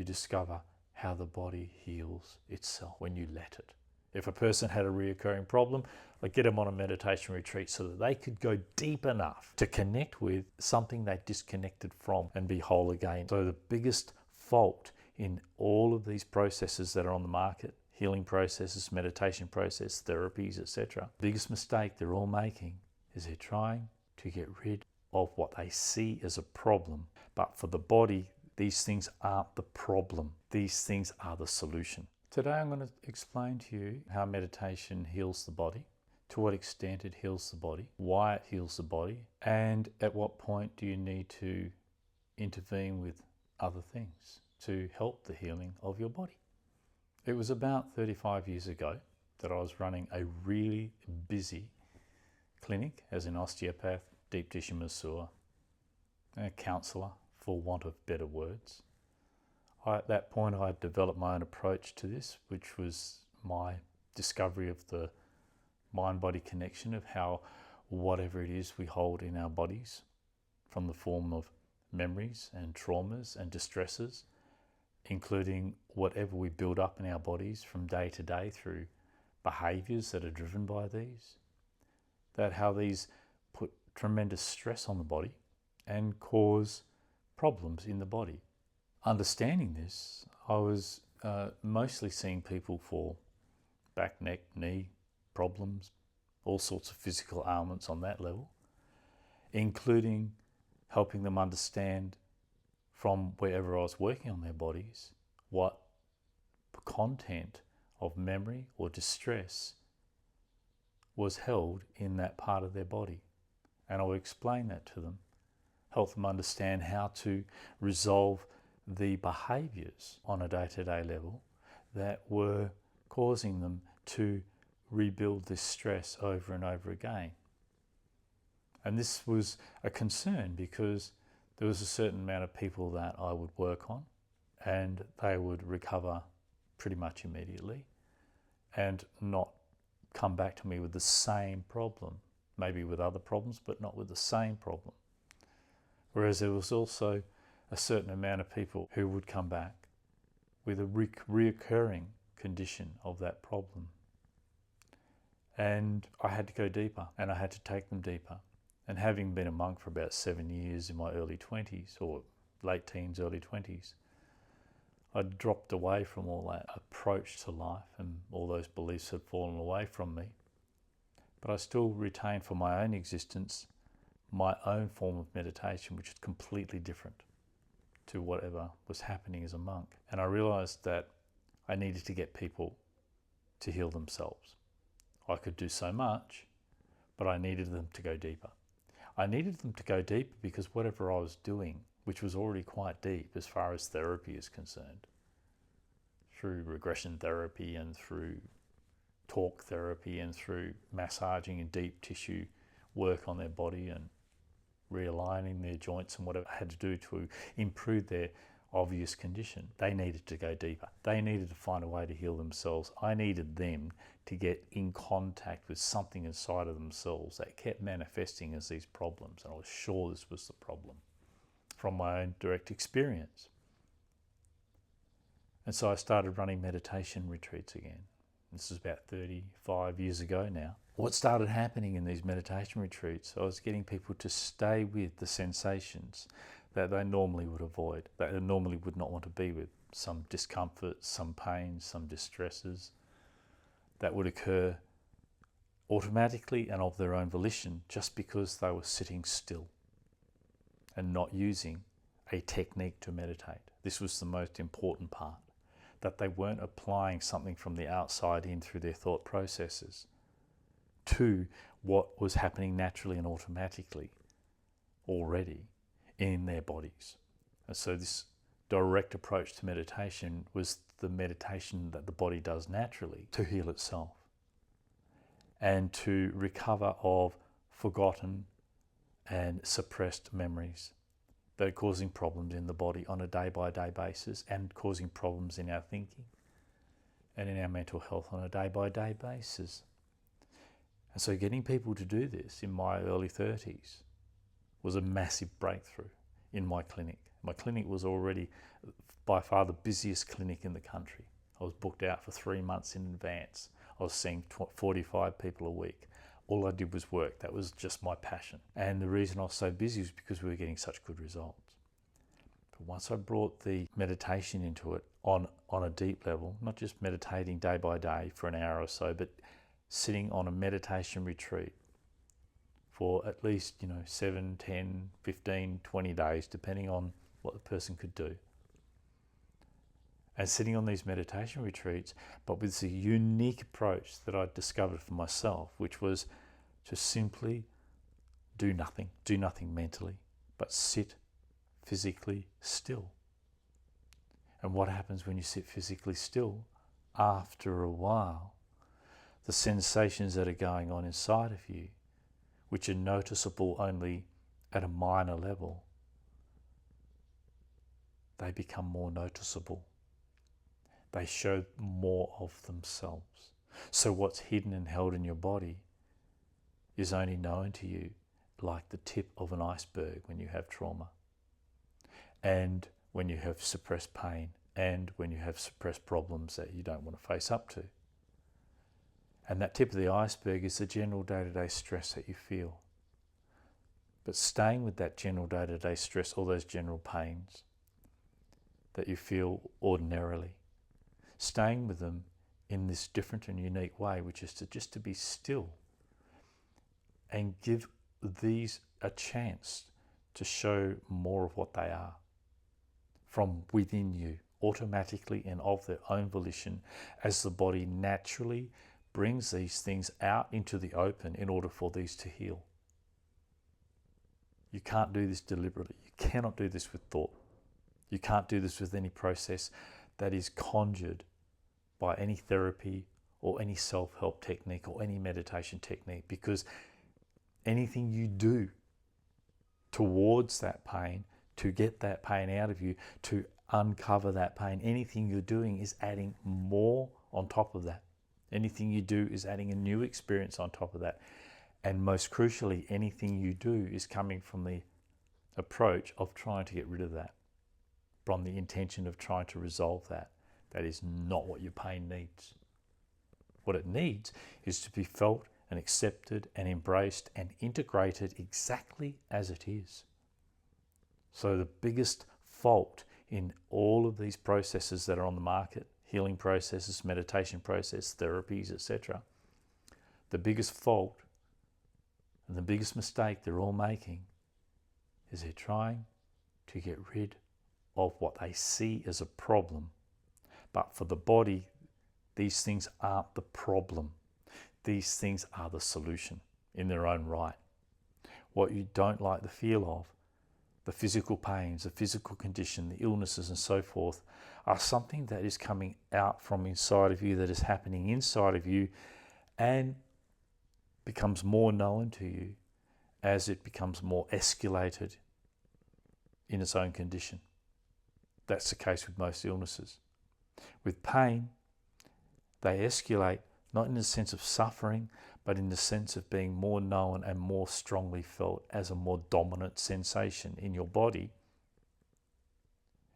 you discover how the body heals itself when you let it. If a person had a reoccurring problem, I'd get them on a meditation retreat so that they could go deep enough to connect with something they disconnected from and be whole again. So the biggest fault in all of these processes that are on the market, healing processes, meditation process, therapies, etc., the biggest mistake they're all making is they're trying to get rid of what they see as a problem. But for the body, these things aren't the problem. These things are the solution. Today I'm going to explain to you how meditation heals the body, to what extent it heals the body, why it heals the body, and at what point do you need to intervene with other things to help the healing of your body. It was about 35 years ago that I was running a really busy clinic as an osteopath, deep tissue masseur, a counsellor, for want of better words. At that point I had developed my own approach to this, which was my discovery of the mind-body connection, of how whatever it is we hold in our bodies, from the form of memories and traumas and distresses, including whatever we build up in our bodies from day to day through behaviours that are driven by these, that how these put tremendous stress on the body and cause problems in the body. Understanding this, I was mostly seeing people for back, neck, knee problems, all sorts of physical ailments on that level, including helping them understand from wherever I was working on their bodies what content of memory or distress was held in that part of their body. And I would explain that to them, help them understand how to resolve the behaviours on a day-to-day level that were causing them to rebuild this stress over and over again. And this was a concern because there was a certain amount of people that I would work on and they would recover pretty much immediately and not come back to me with the same problem, maybe with other problems, but not with the same problem. Whereas there was also a certain amount of people who would come back with a reoccurring condition of that problem. And I had to go deeper and I had to take them deeper. And having been a monk for about 7 years in my early 20s, or late teens, early 20s, I dropped away from all that approach to life and all those beliefs had fallen away from me. But I still retained for my own existence my own form of meditation, which is completely different to whatever was happening as a monk. And I realized that I needed to get people to heal themselves. I could do so much, but I needed them to go deeper. I needed them to go deeper because whatever I was doing, which was already quite deep as far as therapy is concerned, through regression therapy and through talk therapy and through massaging and deep tissue work on their body and realigning their joints and whatever I had to do to improve their obvious condition, they needed to go deeper. They needed to find a way to heal themselves. I needed them to get in contact with something inside of themselves that kept manifesting as these problems. And I was sure this was the problem from my own direct experience. And so I started running meditation retreats again. This is about 35 years ago now. What started happening in these meditation retreats, I was getting people to stay with the sensations that they normally would avoid, that they normally would not want to be with. Some discomfort, some pain, some distresses that would occur automatically and of their own volition just because they were sitting still and not using a technique to meditate. This was the most important part, that they weren't applying something from the outside in through their thought processes to what was happening naturally and automatically already in their bodies. And so this direct approach to meditation was the meditation that the body does naturally to heal itself and to recover of forgotten and suppressed memories that are causing problems in the body on a day-by-day basis and causing problems in our thinking and in our mental health on a day-by-day basis. And so getting people to do this in my early 30s was a massive breakthrough in my clinic My clinic was already by far the busiest clinic in the country. I was booked out for 3 months in advance. I was seeing 45 people a week. All I did was work. That was just my passion. And the reason I was so busy was because we were getting such good results. But once I brought the meditation into it on a deep level, not just meditating day by day for an hour or so, but sitting on a meditation retreat for at least 7, 10, 15, 20 days, depending on what the person could do. And sitting on these meditation retreats, but with the unique approach that I discovered for myself, which was to simply do nothing mentally, but sit physically still. And what happens when you sit physically still? After a while, the sensations that are going on inside of you, which are noticeable only at a minor level, they become more noticeable. They show more of themselves. So what's hidden and held in your body is only known to you like the tip of an iceberg when you have trauma, and when you have suppressed pain, and when you have suppressed problems that you don't want to face up to. And that tip of the iceberg is the general day-to-day stress that you feel. But staying with that general day-to-day stress, all those general pains that you feel ordinarily, staying with them in this different and unique way, which is to be still and give these a chance to show more of what they are from within you, automatically and of their own volition, as the body naturally brings these things out into the open in order for these to heal. You can't do this deliberately. You cannot do this with thought. You can't do this with any process that is conjured by any therapy or any self-help technique or any meditation technique, because anything you do towards that pain, to get that pain out of you, to uncover that pain, anything you're doing is adding more on top of that. Anything you do is adding a new experience on top of that. And most crucially, anything you do is coming from the approach of trying to get rid of that, from the intention of trying to resolve that. That is not what your pain needs. What it needs is to be felt and accepted and embraced and integrated exactly as it is. So the biggest fault in all of these processes that are on the market, healing processes, meditation process, therapies, etc., the biggest fault and the biggest mistake they're all making is they're trying to get rid of what they see as a problem. But for the body, these things aren't the problem. These things are the solution in their own right. What you don't like the feel of, the physical pains, the physical condition, the illnesses and so forth, are something that is coming out from inside of you, that is happening inside of you, and becomes more known to you as it becomes more escalated in its own condition. That's the case with most illnesses. With pain, they escalate not in the sense of suffering, but in the sense of being more known and more strongly felt as a more dominant sensation in your body.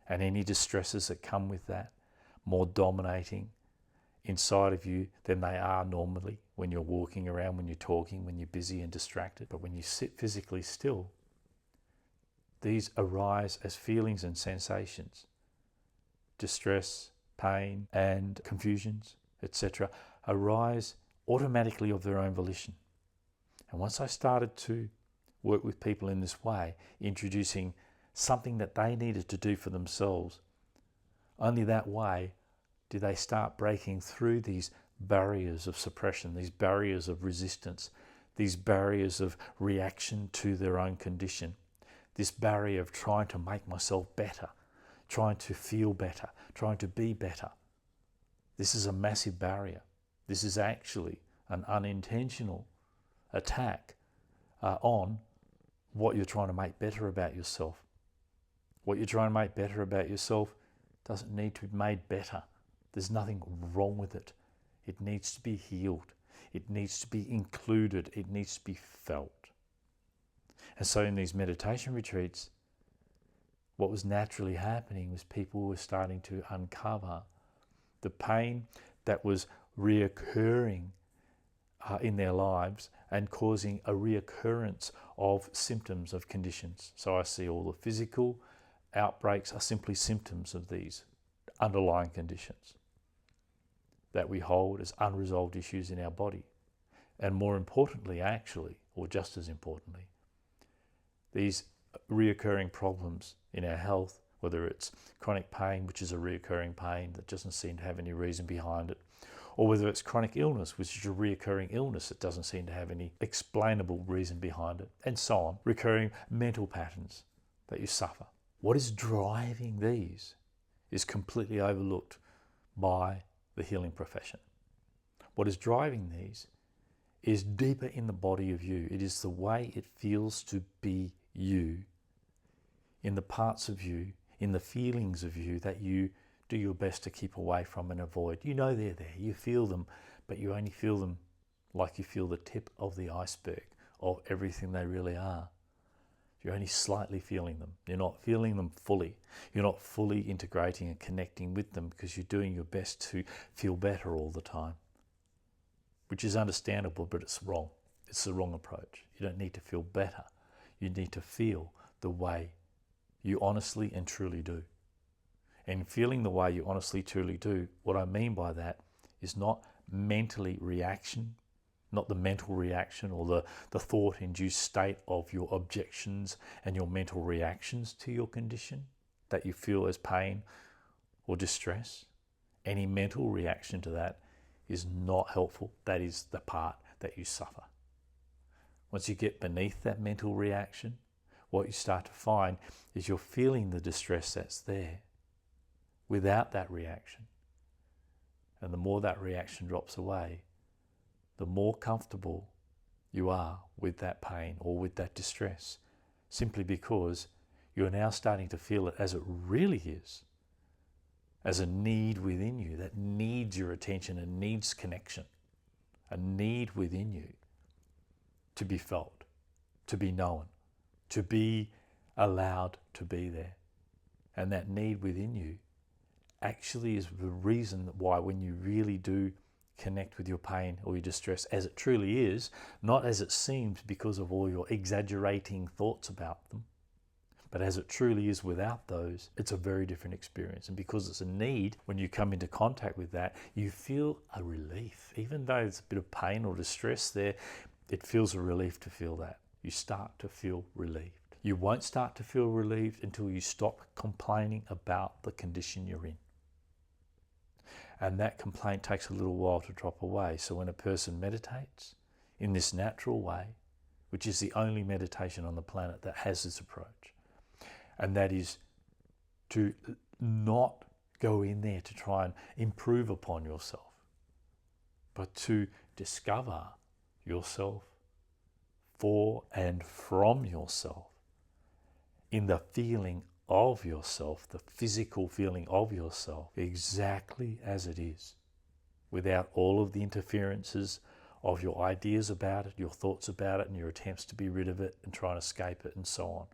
And any distresses that come with that, more dominating inside of you than they are normally when you're walking around, when you're talking, when you're busy and distracted. But when you sit physically still, these arise as feelings and sensations. Distress, pain, and confusions, etc., arise automatically of their own volition. And once I started to work with people in this way, introducing something that they needed to do for themselves, only that way do they start breaking through these barriers of suppression, these barriers of resistance, these barriers of reaction to their own condition, this barrier of trying to make myself better, trying to feel better, trying to be better. This is a massive barrier. This is actually an unintentional attack on what you're trying to make better about yourself. What you're trying to make better about yourself doesn't need to be made better. There's nothing wrong with it. It needs to be healed. It needs to be included. It needs to be felt. And so in these meditation retreats, What was naturally happening was people were starting to uncover the pain that was reoccurring in their lives and causing a reoccurrence of symptoms of conditions. So I see all the physical outbreaks are simply symptoms of these underlying conditions that we hold as unresolved issues in our body. And more importantly, actually, or just as importantly, these reoccurring problems in our health, whether it's chronic pain, which is a reoccurring pain that doesn't seem to have any reason behind it, or whether it's chronic illness, which is a reoccurring illness that doesn't seem to have any explainable reason behind it, and so on. Recurring mental patterns that you suffer. What is driving these is completely overlooked by the healing profession. What is driving these is deeper in the body of you. It is the way it feels to be you, in the parts of you, in the feelings of you that you do your best to keep away from and avoid. You know they're there, you feel them, but you only feel them like you feel the tip of the iceberg of everything they really are. You're only slightly feeling them. You're not feeling them fully. You're not fully integrating and connecting with them because you're doing your best to feel better all the time, which is understandable, but it's wrong. It's the wrong approach. You don't need to feel better. You need to feel the way you honestly and truly do. And feeling the way you honestly truly do, what I mean by that is not mentally reaction, not the mental reaction or the thought-induced state of your objections and your mental reactions to your condition that you feel as pain or distress. Any mental reaction to that is not helpful. That is the part that you suffer. Once you get beneath that mental reaction, what you start to find is you're feeling the distress that's there without that reaction. And the more that reaction drops away, the more comfortable you are with that pain or with that distress, simply because you're now starting to feel it as it really is, as a need within you that needs your attention and needs connection, a need within you to be felt, to be known, to be allowed to be there. And that need within you actually is the reason why when you really do connect with your pain or your distress as it truly is, not as it seems because of all your exaggerating thoughts about them, but as it truly is without those, it's a very different experience. And because it's a need, when you come into contact with that, you feel a relief. Even though there's a bit of pain or distress there, it feels a relief to feel that. You start to feel relieved. You won't start to feel relieved until you stop complaining about the condition you're in. And that complaint takes a little while to drop away. So when a person meditates in this natural way, which is the only meditation on the planet that has this approach, and that is to not go in there to try and improve upon yourself, but to discover yourself for and from yourself in the feeling of yourself, the physical feeling of yourself, exactly as it is, without all of the interferences of your ideas about it, your thoughts about it, and your attempts to be rid of it and try and escape it and so on,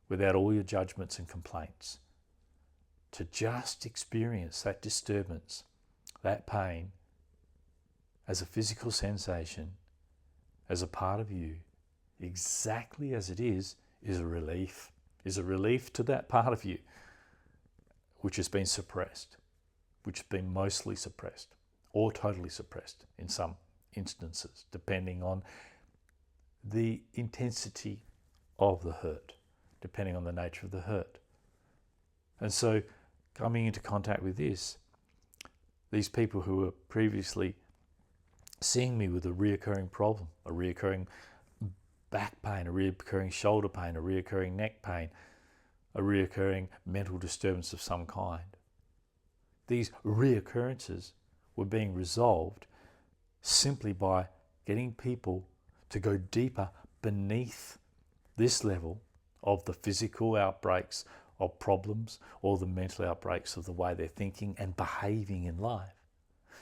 without all your judgments and complaints, to just experience that disturbance, that pain, as a physical sensation, as a part of you, exactly as it is a relief. Is a relief to that part of you which has been suppressed, which has been mostly suppressed or totally suppressed in some instances, depending on the intensity of the hurt, depending on the nature of the hurt. And so coming into contact with this, these people who were previously seeing me with a reoccurring problem, a reoccurring back pain, a reoccurring shoulder pain, a reoccurring neck pain, a reoccurring mental disturbance of some kind. These reoccurrences were being resolved simply by getting people to go deeper beneath this level of the physical outbreaks of problems or the mental outbreaks of the way they're thinking and behaving in life.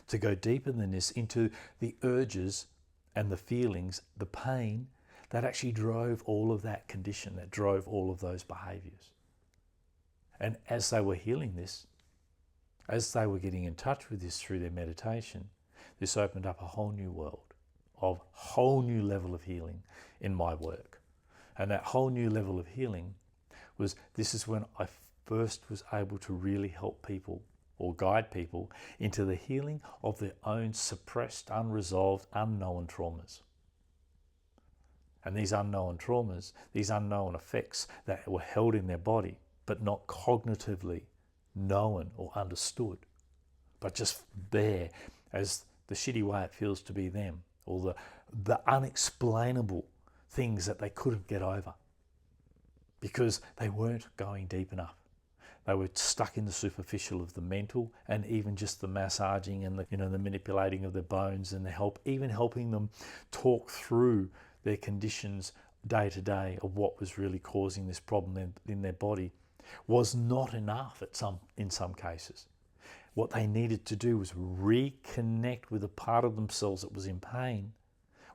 To go deeper than this into the urges and the feelings, the pain that actually drove all of that condition, that drove all of those behaviors. And as they were healing this, as they were getting in touch with this through their meditation, this opened up a whole new world, of whole new level of healing in my work. And that whole new level of healing this is when I first was able to really help people or guide people into the healing of their own suppressed, unresolved, unknown traumas. And these unknown traumas, these unknown effects that were held in their body, but not cognitively known or understood, but just there as the shitty way it feels to be them, or the unexplainable things that they couldn't get over because they weren't going deep enough. They were stuck in the superficial of the mental, and even just the massaging and the manipulating of their bones and even helping them talk through their conditions day to day of what was really causing this problem in their body was not enough in some cases. What they needed to do was reconnect with a part of themselves that was in pain,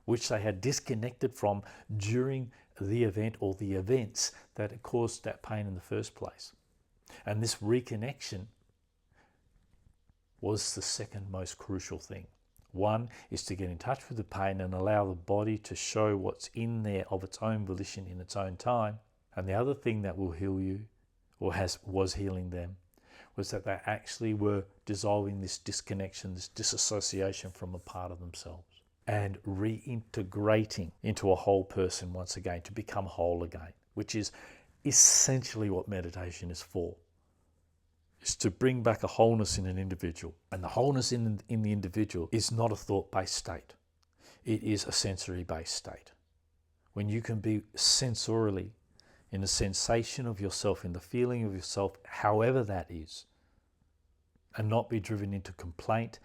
which they had disconnected from during the event or the events that had caused that pain in the first place. And this reconnection was the second most crucial thing. One is to get in touch with the pain and allow the body to show what's in there of its own volition in its own time. And the other thing that will heal you, or was healing them, was that they actually were dissolving this disconnection, this disassociation from a part of themselves, and reintegrating into a whole person once again, to become whole again, which is essentially what meditation is for. Is to bring back a wholeness in an individual. And the wholeness in the individual is not a thought-based state. It is a sensory-based state. When you can be sensorially in the sensation of yourself, in the feeling of yourself, however that is, and not be driven into complaint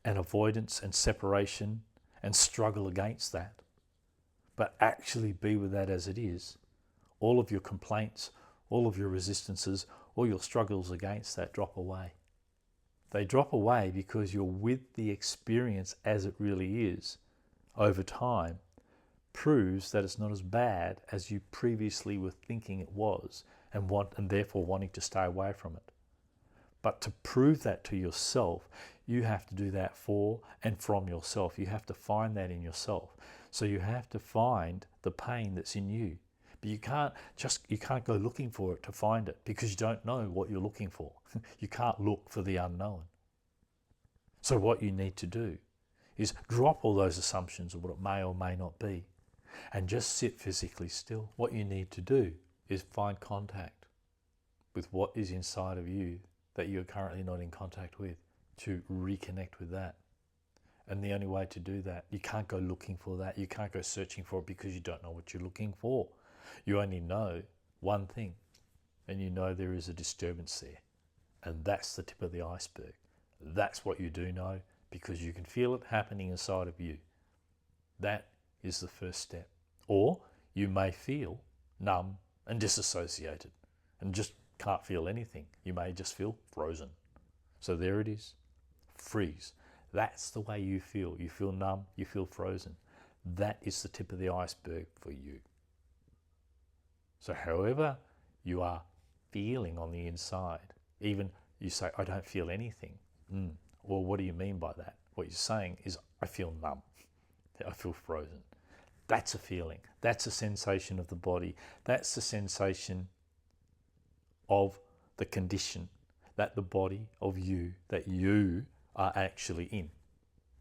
and avoidance and separation and struggle against that, but actually be with that as it is, all of your complaints, all of your resistances, all your struggles against that drop away. They drop away because you're with the experience as it really is. Over time, proves that it's not as bad as you previously were thinking it was, and therefore wanting to stay away from it. But to prove that to yourself, you have to do that for and from yourself. You have to find that in yourself. So you have to find the pain that's in you. But you can't go looking for it to find it, because you don't know what you're looking for. You can't look for the unknown. So what you need to do is drop all those assumptions of what it may or may not be, and just sit physically still. What you need to do is find contact with what is inside of you that you're currently not in contact with, to reconnect with that. And the only way to do that, you can't go looking for that. You can't go searching for it, because you don't know what you're looking for. You only know one thing, and you know there is a disturbance there. And that's the tip of the iceberg. That's what you do know, because you can feel it happening inside of you. That is the first step. Or you may feel numb and disassociated and just can't feel anything. You may just feel frozen. So there it is. Freeze. That's the way you feel. You feel numb, you feel frozen. That is the tip of the iceberg for you. So however you are feeling on the inside, even you say, I don't feel anything. Well, what do you mean by that? What you're saying is, I feel numb. I feel frozen. That's a feeling. That's a sensation of the body. That's the sensation of the condition that the body of you, that you are actually in.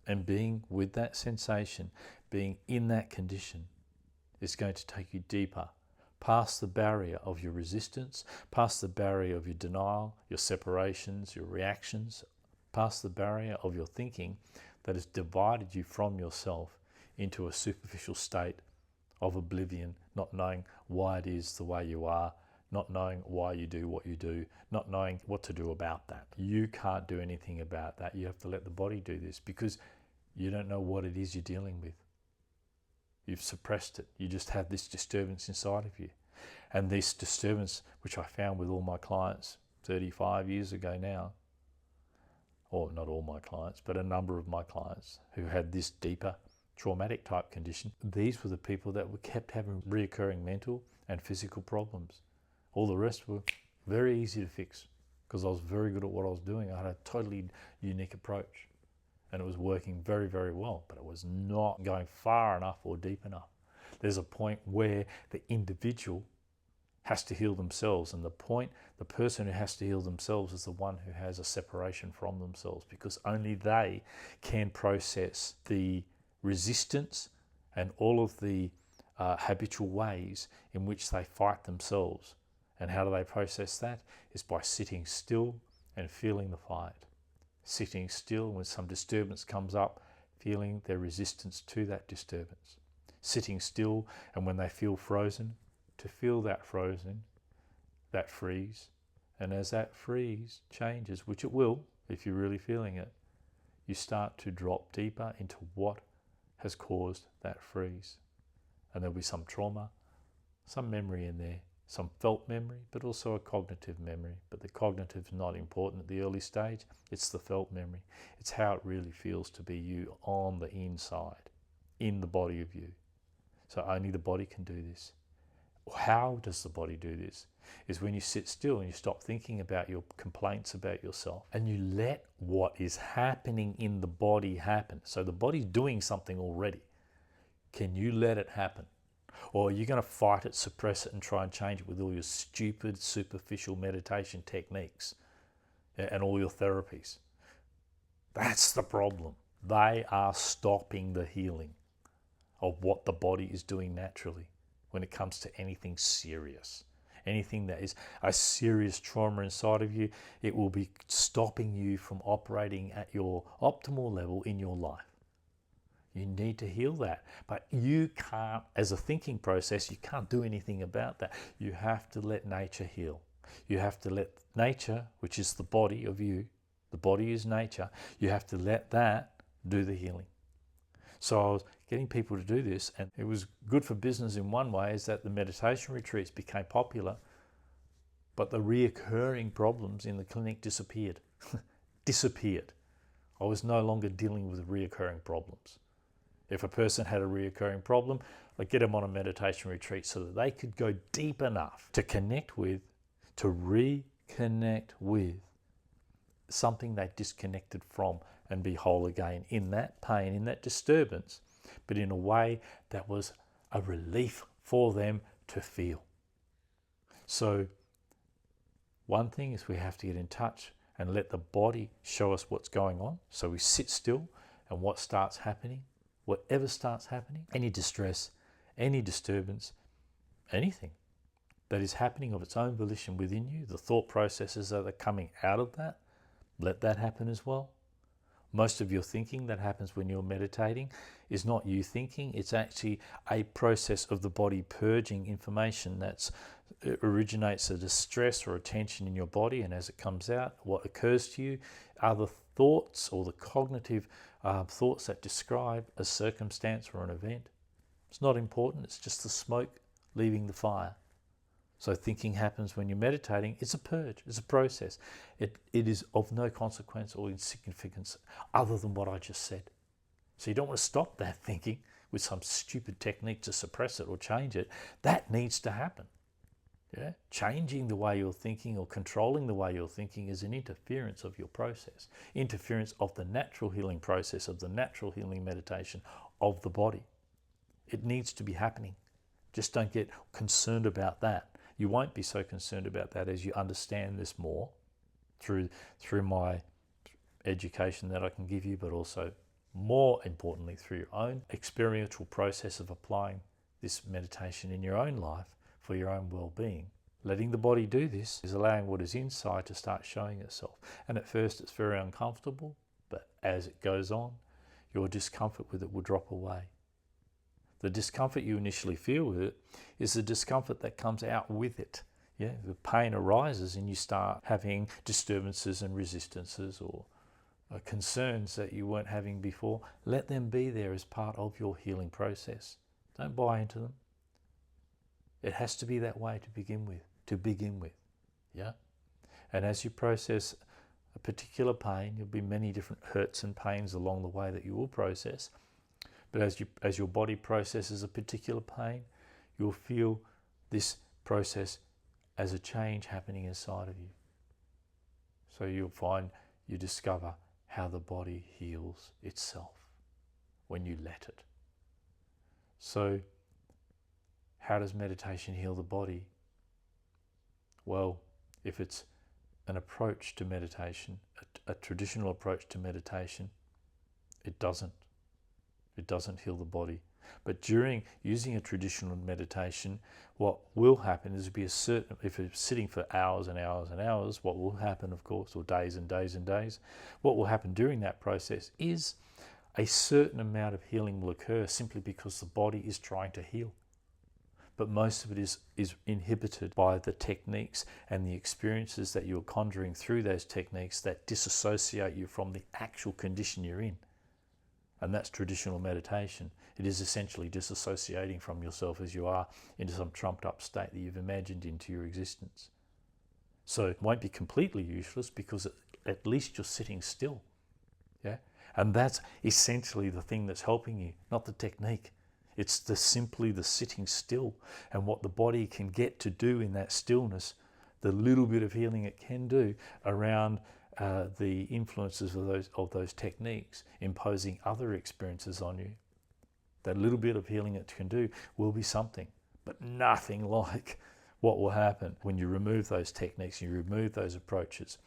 And being with that sensation, being in that condition, is going to take you deeper, past the barrier of your resistance, past the barrier of your denial, your separations, your reactions, past the barrier of your thinking that has divided you from yourself into a superficial state of oblivion, not knowing why it is the way you are, not knowing why you do what you do, not knowing what to do about that. You can't do anything about that. You have to let the body do this, because you don't know what it is you're dealing with. You've suppressed it. You just have this disturbance inside of you. And this disturbance, which I found with all my clients 35 years ago now, or not all my clients, but a number of my clients who had this deeper traumatic type condition, these were the people that were kept having reoccurring mental and physical problems. All the rest were Very easy to fix because I was very good at what I was doing. I had a totally unique approach and it was working very, very well, but it was not going far enough or deep enough. There's a point where the individual has to heal themselves, and the person who has to heal themselves is the one who has a separation from themselves, because only they can process the resistance and all of the habitual ways in which they fight themselves. And how do they process that? Is by sitting still and feeling the fight. Sitting still when some disturbance comes up, feeling their resistance to that disturbance. Sitting still, and when they feel frozen, to feel that frozen, that freeze. And as that freeze changes, which it will if you're really feeling it, you start to drop deeper into what has caused that freeze. And there'll be some trauma, some memory in there, some felt memory, but also a cognitive memory. But the cognitive is not important at the early stage. It's the felt memory. It's how it really feels to be you on the inside, in the body of you. So only the body can do this. How does the body do this? Is when you sit still and you stop thinking about your complaints about yourself and you let what is happening in the body happen. So the body's doing something already. Can you let it happen? Or are you going to fight it, suppress it, and try and change it with all your stupid, superficial meditation techniques and all your therapies? That's the problem. They are stopping the healing of what the body is doing naturally when it comes to anything serious. Anything that is a serious trauma inside of you, it will be stopping you from operating at your optimal level in your life. You need to heal that. But you can't, as a thinking process, you can't do anything about that. You have to let nature heal. You have to let nature, which is the body of you, the body is nature, you have to let that do the healing. So I was getting people to do this, and it was good for business in one way, is that the meditation retreats became popular, but the reoccurring problems in the clinic disappeared. Disappeared. I was no longer dealing with reoccurring problems. If a person had a reoccurring problem, I'd get them on a meditation retreat so that they could go deep enough to connect with, to reconnect with something they disconnected from and be whole again in that pain, in that disturbance, but in a way that was a relief for them to feel. So one thing is we have to get in touch and let the body show us what's going on. So we sit still, and what starts happening, whatever starts happening, any distress, any disturbance, anything that is happening of its own volition within you, the thought processes that are coming out of that, let that happen as well. Most of your thinking that happens when you're meditating is not you thinking, it's actually a process of the body purging information that originates a distress or a tension in your body, and as it comes out, what occurs to you are the thoughts or the cognitive thoughts that describe a circumstance or an event. It's not important, it's just the smoke leaving the fire. So thinking happens when you're meditating. It's a purge, it's a process. It is of no consequence or insignificance other than what I just said. So you don't want to stop that thinking with some stupid technique to suppress it or change it. That needs to happen. Yeah? Changing the way you're thinking or controlling the way you're thinking is an interference of your process. Interference of the natural healing process, of the natural healing meditation of the body. It needs to be happening. Just don't get concerned about that. You won't be so concerned about that as you understand this more through my education that I can give you, but also more importantly through your own experiential process of applying this meditation in your own life for your own well-being. Letting the body do this is allowing what is inside to start showing itself. And at first it's very uncomfortable, but as it goes on, your discomfort with it will drop away. The discomfort you initially feel with it is the discomfort that comes out with it. Yeah, the pain arises and you start having disturbances and resistances or concerns that you weren't having before. Let them be there as part of your healing process. Don't buy into them. It has to be that way to begin with. Yeah? And as you process a particular pain, there'll be many different hurts and pains along the way that you will process. But as your body processes a particular pain, you'll feel this process as a change happening inside of you. So you'll find you discover how the body heals itself when you let it. So how does meditation heal the body? Well, if it's an approach to meditation, a traditional approach to meditation, it doesn't heal the body. But during using a traditional meditation, what will happen is if it's sitting for hours and hours and hours, what will happen, of course, or days and days and days, what will happen during that process is a certain amount of healing will occur simply because the body is trying to heal. But most of it is inhibited by the techniques and the experiences that you're conjuring through those techniques that disassociate you from the actual condition you're in. And that's traditional meditation. It is essentially disassociating from yourself as you are into some trumped up state that you've imagined into your existence. So it won't be completely useless because at least you're sitting still. Yeah? And that's essentially the thing that's helping you, not the technique. It's simply the sitting still and what the body can get to do in that stillness, the little bit of healing it can do around the influences of those techniques imposing other experiences on you. That little bit of healing it can do will be something, but nothing like what will happen when you remove those techniques, you remove those approaches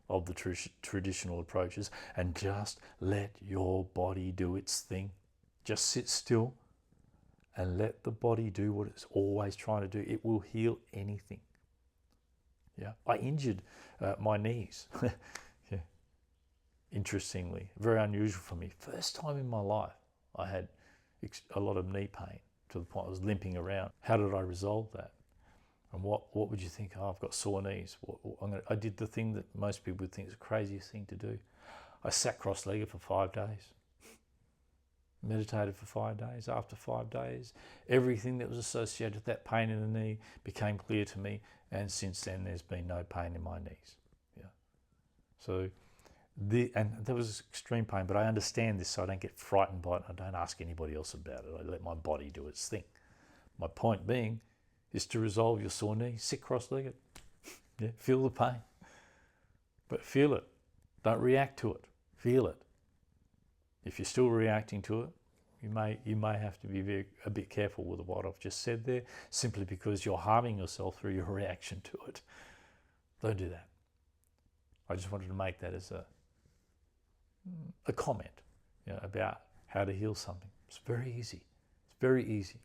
of the traditional approaches and just let your body do its thing. Just sit still and let the body do what it's always trying to do. It will heal anything. Yeah, I injured my knees. Yeah. Interestingly, very unusual for me. First time in my life, I had a lot of knee pain to the point I was limping around. How did I resolve that? And what would you think? Oh, I've got sore knees. I did the thing that most people would think is the craziest thing to do. I sat cross-legged for 5 days. Meditated for 5 days. After 5 days, everything that was associated with that pain in the knee became clear to me, and since then there's been no pain in my knees. Yeah. So and there was extreme pain, but I understand this, so I don't get frightened by it. I don't ask anybody else about it. I let my body do its thing. My point being is to resolve your sore knee. Sit cross-legged. Yeah. Feel the pain, but feel it. Don't react to it. Feel it. If you're still reacting to it, you may have to be a bit careful with what I've just said there, simply because you're harming yourself through your reaction to it. Don't do that. I just wanted to make that as a comment, about how to heal something. It's very easy. It's very easy.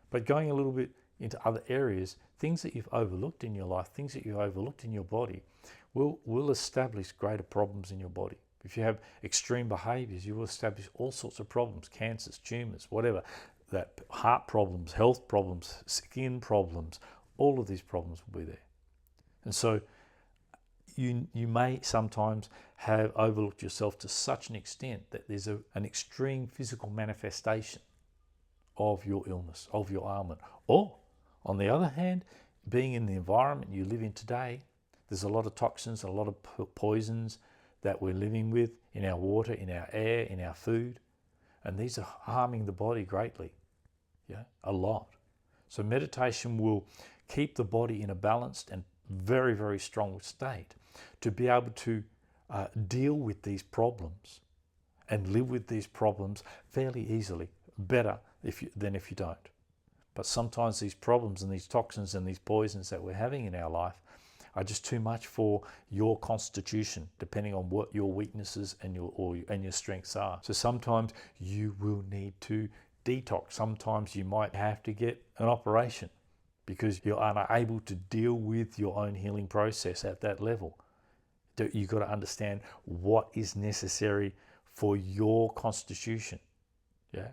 But going a little bit into other areas, things that you've overlooked in your life, things that you've overlooked in your body, will establish greater problems in your body. If you have extreme behaviours, you will establish all sorts of problems, cancers, tumours, whatever, that heart problems, health problems, skin problems, all of these problems will be there. And so you may sometimes have overlooked yourself to such an extent that there's an extreme physical manifestation of your illness, of your ailment. Or, on the other hand, being in the environment you live in today, there's a lot of toxins, a lot of poisons that we're living with in our water, in our air, in our food. And these are harming the body greatly, a lot. So meditation will keep the body in a balanced and very, very strong state to be able to deal with these problems and live with these problems fairly easily, better than if you don't. But sometimes these problems and these toxins and these poisons that we're having in our life are just too much for your constitution, depending on what your weaknesses and your strengths are. So sometimes you will need to detox. Sometimes you might have to get an operation because you're unable to deal with your own healing process at that level. You've got to understand what is necessary for your constitution. Yeah.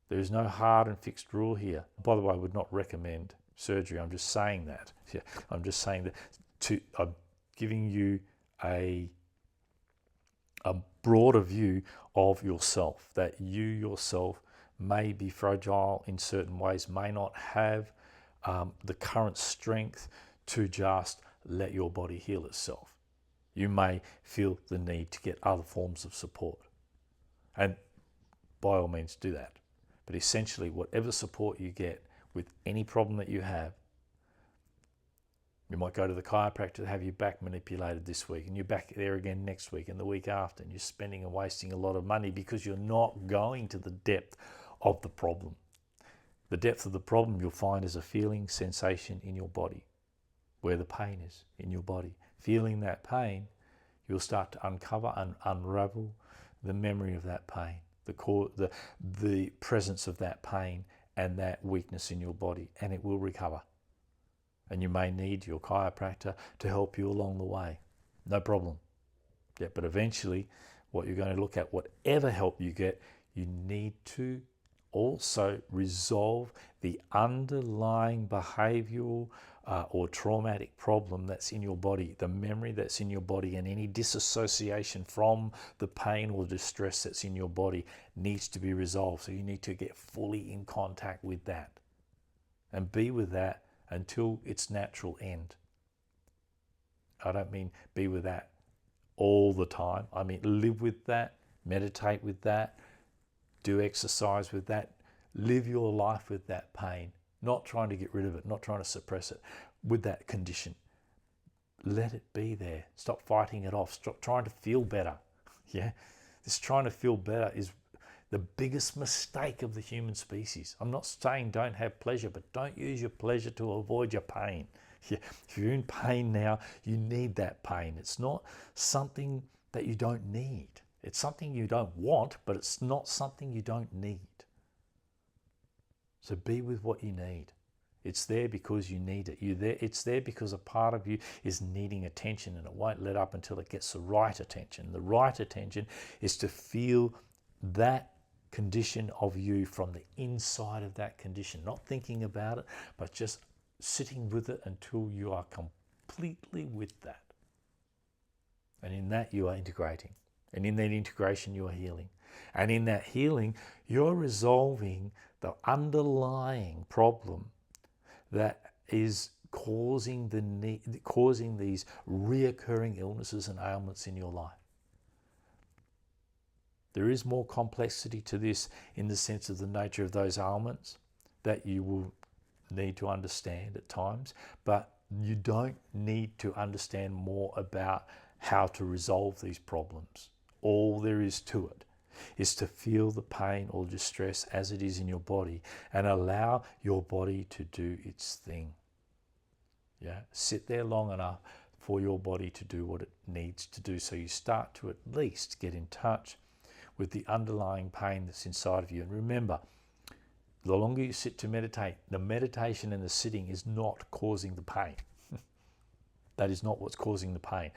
There is no hard and fixed rule here. By the way, I would not recommend surgery. I'm just saying that. Yeah, I'm just saying that I'm giving you a broader view of yourself, that you yourself may be fragile in certain ways, may not have the current strength to just let your body heal itself. You may feel the need to get other forms of support. And by all means do that. But essentially, whatever support you get with any problem that you have, You might go to the chiropractor to have your back manipulated this week, and you're back there again next week and the week after, and you're spending and wasting a lot of money because you're not going to the depth of the problem. The depth of the problem you'll find is a feeling, sensation in your body, where the pain is in your body. Feeling that pain, you'll start to uncover and unravel the memory of that pain, the presence of that pain and that weakness in your body, and it will recover. And you may need your chiropractor to help you along the way. No problem. Yeah, but eventually, what you're going to look at, whatever help you get, you need to also resolve the underlying behavioral or traumatic problem that's in your body, the memory that's in your body, and any disassociation from the pain or distress that's in your body needs to be resolved. So you need to get fully in contact with that and be with that until its natural end. I don't mean be with that all the time. I mean live with that, meditate with that, do exercise with that, live your life with that pain, not trying to get rid of it, not trying to suppress it, with that condition. Let it be there. Stop fighting it off. Stop trying to feel better. Yeah, this trying to feel better is the biggest mistake of the human species. I'm not saying don't have pleasure, but don't use your pleasure to avoid your pain. Yeah. If you're in pain now, you need that pain. It's not something that you don't need. It's something you don't want, but it's not something you don't need. So be with what you need. It's there because you need it. It's there because a part of you is needing attention, and it won't let up until it gets the right attention. The right attention is to feel that condition of you from the inside of that condition, not thinking about it, but just sitting with it until you are completely with that. And in that you are integrating. And in that integration you are healing. And in that healing you're resolving the underlying problem that is causing these reoccurring illnesses and ailments in your life. There is more complexity to this in the sense of the nature of those ailments that you will need to understand at times, but you don't need to understand more about how to resolve these problems. All there is to it is to feel the pain or distress as it is in your body and allow your body to do its thing. Yeah, sit there long enough for your body to do what it needs to do, so you start to at least get in touch with the underlying pain that's inside of you. And remember, the longer you sit to meditate, the meditation and the sitting is not causing the pain. That is not what's causing the pain.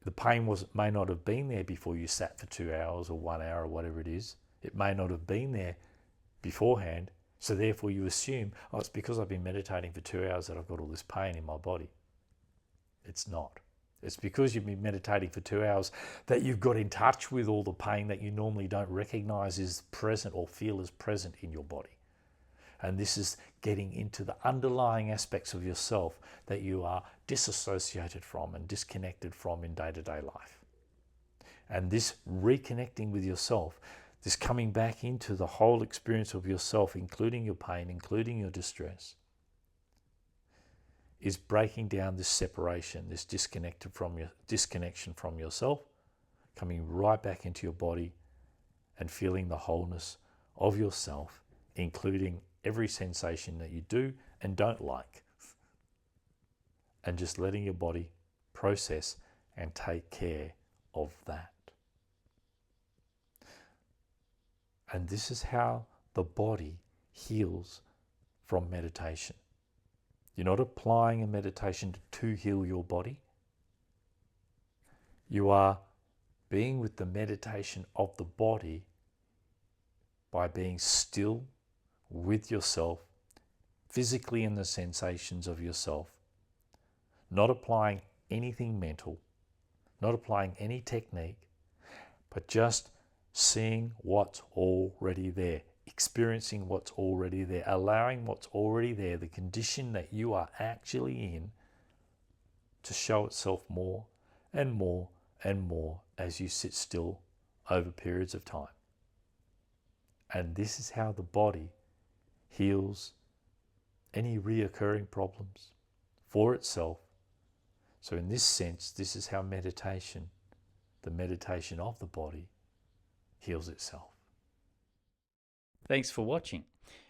The pain may not have been there before you sat for 2 hours or 1 hour or whatever it is. It may not have been there beforehand. So therefore you assume, oh, it's because I've been meditating for 2 hours that I've got all this pain in my body. It's not. It's because you've been meditating for 2 hours that you've got in touch with all the pain that you normally don't recognize is present or feel is present in your body. And this is getting into the underlying aspects of yourself that you are disassociated from and disconnected from in day-to-day life. And this reconnecting with yourself, this coming back into the whole experience of yourself, including your pain, including your distress, is breaking down this separation, this disconnection from yourself, coming right back into your body and feeling the wholeness of yourself, including every sensation that you do and don't like, and just letting your body process and take care of that. And this is how the body heals from meditation. You're not applying a meditation to heal your body. You are being with the meditation of the body by being still with yourself, physically in the sensations of yourself, not applying anything mental, not applying any technique, but just seeing what's already there, experiencing what's already there, allowing what's already there, the condition that you are actually in, to show itself more and more and more as you sit still over periods of time. And this is how the body heals any reoccurring problems for itself So in this sense, this is how meditation, the meditation of the body, heals itself. Thanks for watching.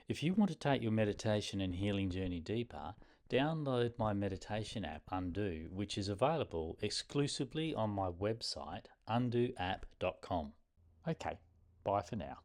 If you want to take your meditation and healing journey deeper, download my meditation app Undo, which is available exclusively on my website undoapp.com. Okay, bye for now.